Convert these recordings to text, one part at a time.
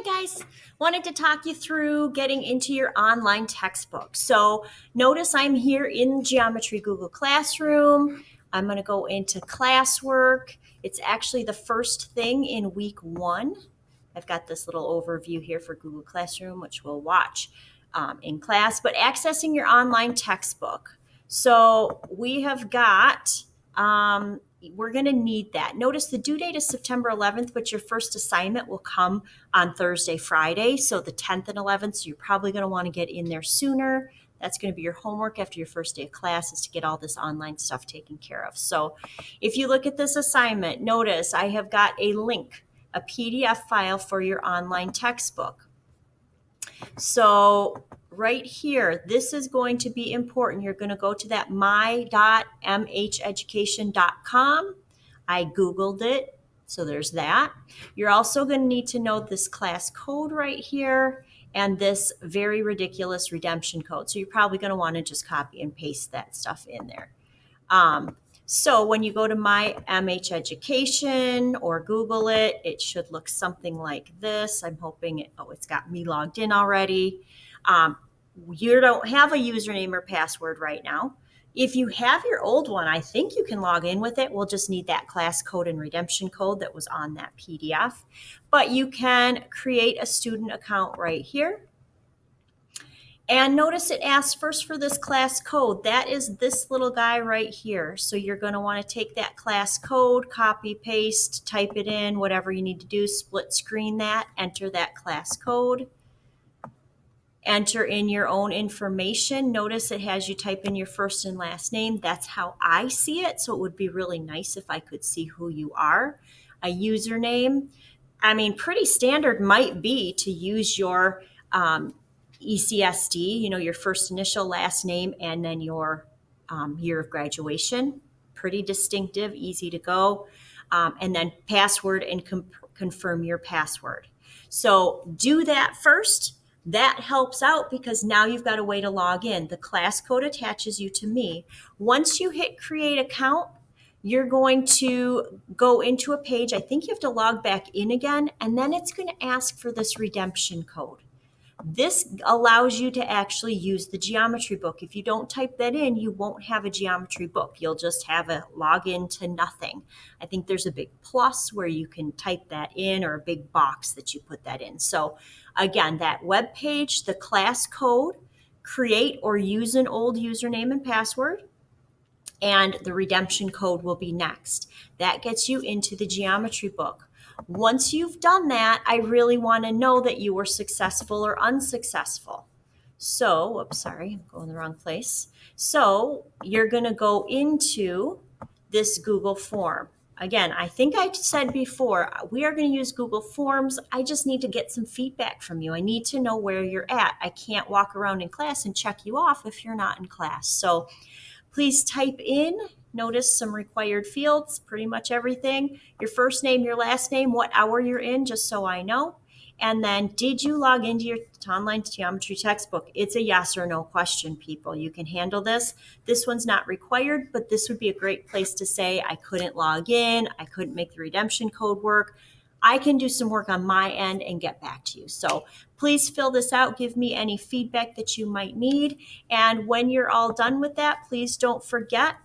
guys. Wanted to talk you through getting into your online textbook. So notice I'm here in Geometry Google Classroom. I'm going to go into classwork. It's actually the first thing in week 1. I've got this little overview here for Google Classroom, which we'll watch in class, but accessing your online textbook. So we have got we're going to need that. Notice the due date is September 11th, but your first assignment will come on Thursday, Friday, so the 10th and 11th, so you're probably going to want to get in there sooner. That's going to be your homework after your first day of class, is to get all this online stuff taken care of. So if you look at this assignment, notice I have got a link, a PDF file for your online textbook. So right here, this is going to be important. You're going to go to that my.mheducation.com. I Googled it, so there's that. You're also going to need to know this class code right here and this very ridiculous redemption code. So you're probably going to want to just copy and paste that stuff in there. So when you go to My MH Education or Google it, it should look something like this. I'm hoping it's got me logged in already. You don't have a username or password right now. If you have your old one, I think you can log in with it. We'll just need that class code and redemption code that was on that PDF. But you can create a student account right here. And notice it asks first for this class code. That is this little guy right here. So you're going to want to take that class code, copy, paste, type it in, whatever you need to do, split screen that, enter that class code, enter in your own information. Notice it has you type in your first and last name. That's how I see it. So it would be really nice if I could see who you are. A username. I mean, pretty standard might be to use your ECSD, your first initial, last name, and then your year of graduation. Pretty distinctive, easy to go. And then password and confirm your password. So do that first. That helps out because now you've got a way to log in. The class code attaches you to me. Once you hit create account, you're going to go into a page. I think you have to log back in again, and then it's going to ask for this redemption code. This allows you to actually use the geometry book. If you don't type that in, you won't have a geometry book. You'll just have a login to nothing. I think there's a big plus where you can type that in, or a big box that you put that in. So again, that web page, the class code, create or use an old username and password, and the redemption code will be next. That gets you into the geometry book. Once you've done that, I really want to know that you were successful or unsuccessful. So, I'm going the wrong place. So you're going to go into this Google form. Again, I think I said before, we are going to use Google Forms. I just need to get some feedback from you. I need to know where you're at. I can't walk around in class and check you off if you're not in class. So please type in. Notice some required fields, pretty much everything. Your first name, your last name, what hour you're in, just so I know. And then, did you log into your online geometry textbook? It's a yes or no question, people. You can handle this. This one's not required, but this would be a great place to say, I couldn't log in, I couldn't make the redemption code work. I can do some work on my end and get back to you. So please fill this out. Give me any feedback that you might need. And when you're all done with that, please don't forget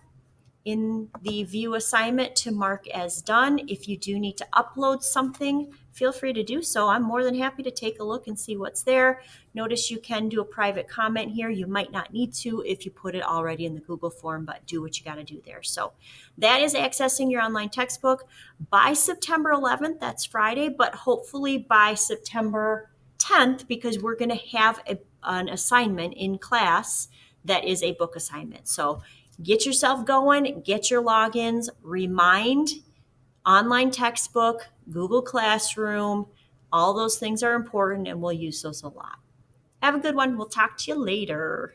in the view assignment to mark as done. If you do need to upload something, feel free to do so. I'm more than happy to take a look and see what's there. Notice you can do a private comment here. You might not need to if you put it already in the Google form, but do what you got to do there. So that is accessing your online textbook by September 11th. That's Friday, but hopefully by September 10th, because we're going to have an assignment in class that is a book assignment. So get yourself going, get your logins, remind online textbook, Google Classroom, all those things are important, and we'll use those a lot. Have a good one. We'll talk to you later.